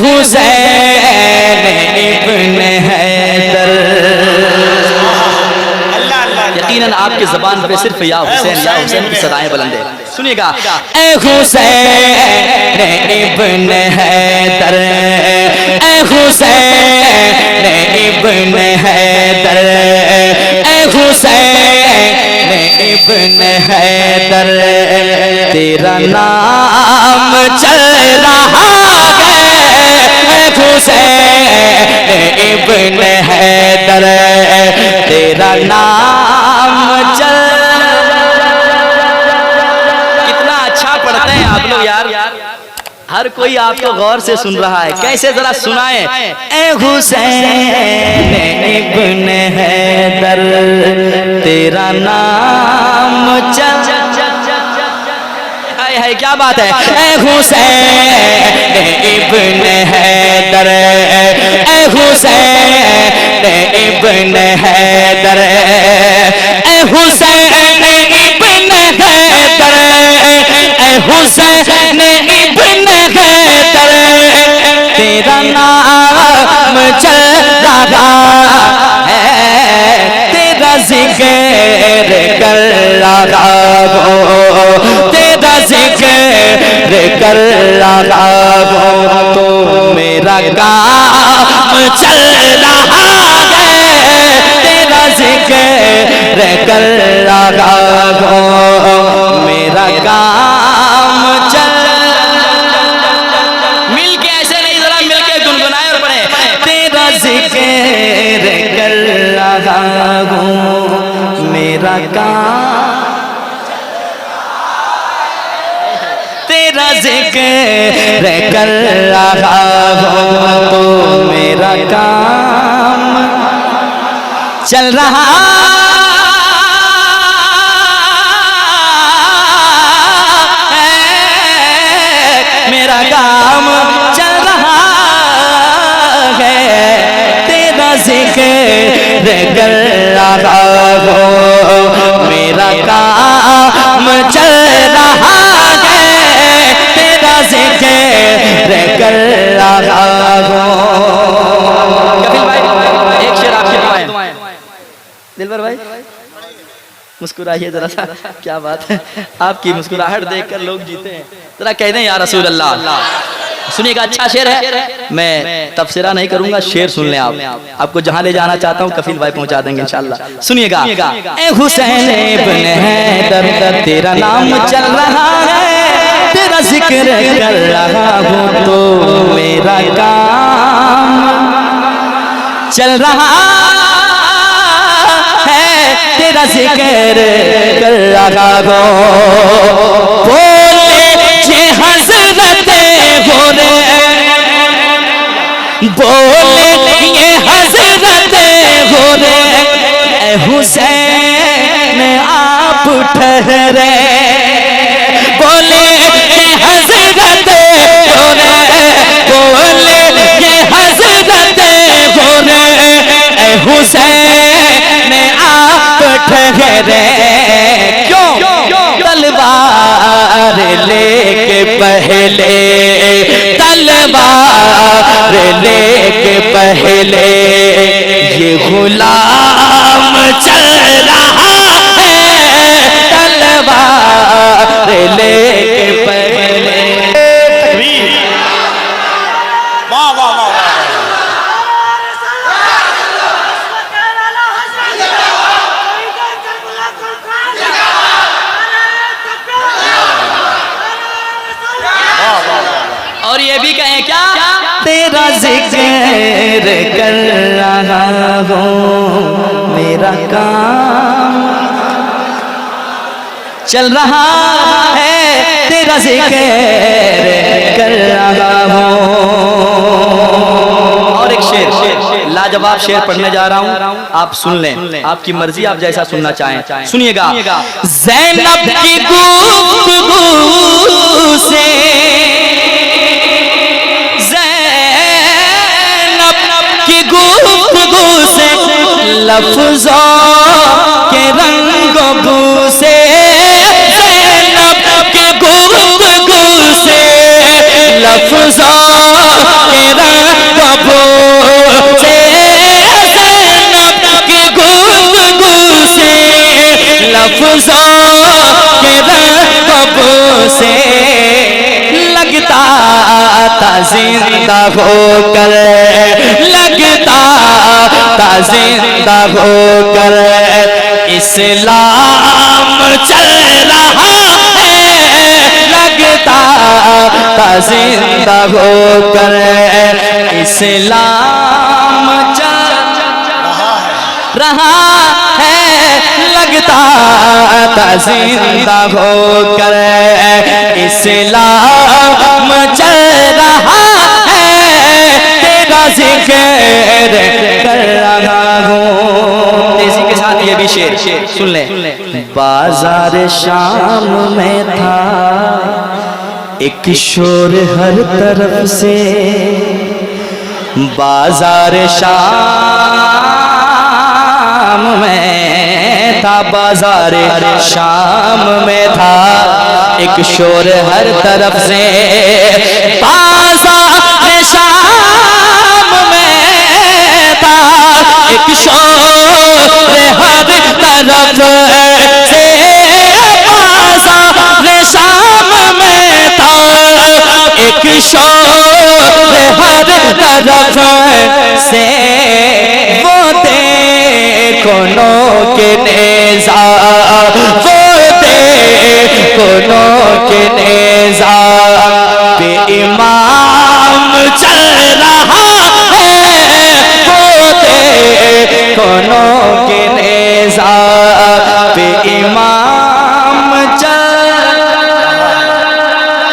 حسین ابن حیدر. یقیناً آپ کی زبان پہ صرف یا حسین کی صدائیں بلند ہیں. سنیے گا. اے حسین ابن حیدر، اے حسین ابن حیدر، اے حسین ابن حیدر، تیرا نام چل رہا ہے. اے حسین ابن حیدر، تیرا نام چل. کتنا اچھا پڑھتے ہیں آپ لوگ یار. ہر کوئی آپ کو غور سے سن رہا ہے. کیسے ذرا سنائیں. اے حسین ابن حیدر، تیرا نام چل. ہے کیا بات ہے. اے حسین ابن حیدر، اے حسین ابن حیدر، اے حسین ابن حیدر، اے حسین ابن حیدر، تیرا نام چل رہا ہے. تیرا ذکر کر رہا ہو، تیرا ذکر کر رہا ہو، تو میرا کام چل رہا ہے. تیرا ذکر کر رہا ہو، میرا کام چل. مل کے ایسے نہیں، ذرا مل کے گنگنائے اور پڑھیں. تیرا ذکر کر رہا ہوں، میرا کام. تیرا ذکر کر رہا ہوں، تو میرا کام چل رہا ہے. میرا کام چل رہا ہے. تیرا ذکر کر رہا ہوں، میرا کام چل رہا ہے. تیرا ذکر کر رہا ہوں. کفیل بھائی ایک شعر آپ کی دعائیں. دلبر بھائی مسکرائیے ذرا سا. کیا بات ہے، آپ کی مسکراہٹ دیکھ کر لوگ جیتے ہیں. ذرا کہہ دیں یا رسول اللہ. سنیے گا. اچھا شعر ہے. میں تفسیرہ نہیں کروں گا، شعر سن لیں. آپ کو جہاں لے جانا چاہتا ہوں کفیل بھائی پہنچا دیں گے انشاءاللہ. سنیے گا. اے حسین ابن حیدر، تیرا نام چل رہا ہے. تیرا ذکر کر رہا ہوں، تو میرا کام چل رہا ہے. تیرا ذکر کر رہا ہوں. بولے یہ حضرت ہو رے، بولے یہ حضرت ہو رے. اے حسین آپ ٹھہرے. بولے یہ حضرت ہو رے، بولے یہ حضرت ہو رے. اے حسین آپ ٹھہرے. کیوں؟ تلوار لے کے پہلے، تلوار لے کے پہلے یہ غلام چل رہا ہے. تلوار لے کے پہلے. واہ واہ واہ. اور یہ بھی کہیں کیا. تیرا ذکر کر رہا ہوں، میرا کام چل رہا ہے. تیرا ذکر کر رہا ہوں. اور ایک شعر، لاجواب شعر پڑھنے جا رہا ہوں. آپ سن لیں، آپ کی مرضی، آپ جیسا سننا چاہیں. سنیے گا. زینب کی گفتگو سے، کی گفتگو سے، لفظوں کے رنگ و بو سے. زینب کی گفتگو سے، لفظوں کے ذوق رغب سے لگتا تھا زندہ ہو کر، لگتا تھا زندہ ہو کر اسلام چل رہا ہے، لگتا تھا زندہ ہو کر اسلام چل رہا ہے، لگتا تھا زندہ ہو کر اسلام چل رہا ہے، تیرا ذکر کر رہا ہوں۔ اسی کے ساتھ یہ بھی شعر سن لیں۔ بازار شام میں تھا ایک شور ہر طرف سے، بازار شام میں تھا، بازار شام میں تھا ایک شور ہر طرف سے، بازار شام میں تھا ایک شور ہر طرف سے، بازار شام میں تھا ایک شور ہر طرف سے، وہ دیکھو نو کے نیزہ، وہ دیکھو نو کے نیزہ پہ امام چل رہا ہے، وہ دیکھو نو کے نیزہ پہ امام چل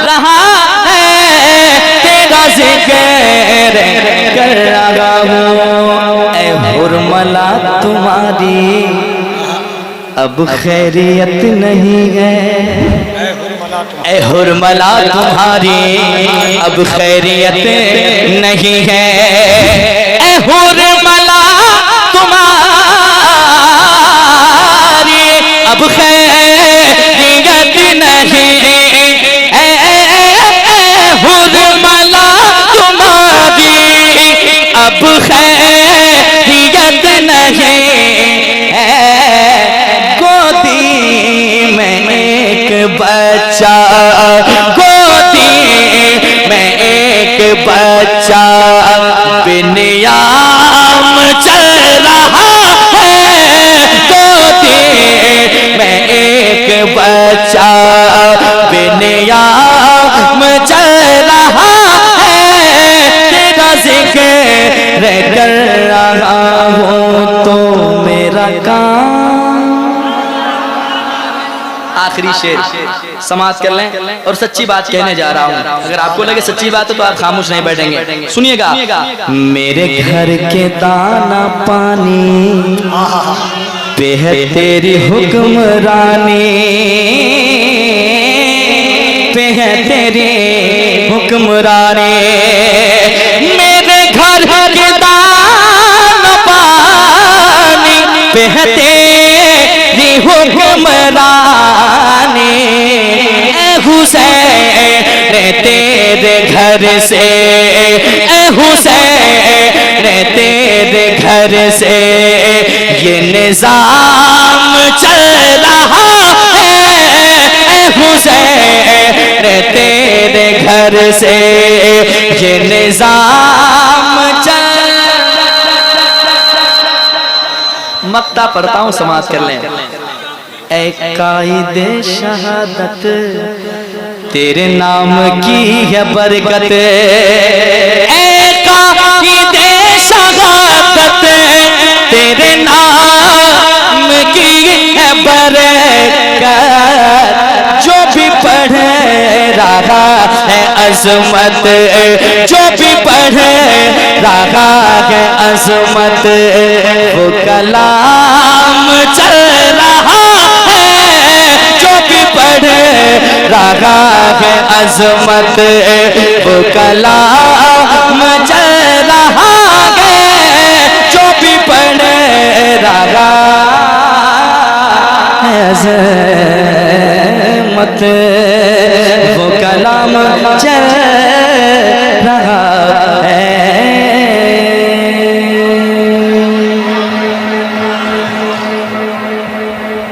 رہا ہے، تیرا ذکر کر رہا ہوں۔ اے حرملا تمہاری اب خیریت نہیں ہے، اے حرملا تمہاری اب خیریت نہیں ہے، اے حرملا تمہاری اب خیریت نہیں، اے حرملا تمہاری اب خیریت نہیں ہے، گودی میں ایک بچہ، گودی میں ایک بچہ بنیام چل رہا ہے، گودی میں ایک بچہ بنیام چل رہا ہے، تیرا ذکر کر رہا ہوں تو میرا کام۔ آخری شعر سماعت کر لیں اور سچی بات کہنے جا رہا ہوں، اگر آپ کو لگے سچی بات ہے تو آپ خاموش نہیں بیٹھیں گے، سنیے گا۔ میرے گھر کے دانا پانی پہ ہے تیری حکمرانی، پہ ہے تیری حکمرانی، میرے گھر کے دانا پانی پہ ہے تیری حکمرانی، اے حسین تیرے گھر سے، اے حسین تیرے گھر سے یہ نظام چل رہا ہے، اے حسین تیرے گھر سے یہ نظام چل۔ مقطع پڑھتا ہوں سماعت کر لیں۔ اے قائد شہادت تیرے نام کی ہے برکت، اے قائد شہادت تیرے نام کی ہے برکت، جو بھی پڑھے رہا ہے عظمت، جو بھی پڑھے رہا ہے عظمت، وہ کلام چل رہا ہے، جو بھی پڑھے رہا ہے عظمت، وہ کلام چل رہا ہے، جو بھی پڑھے رہا ہے عظمت۔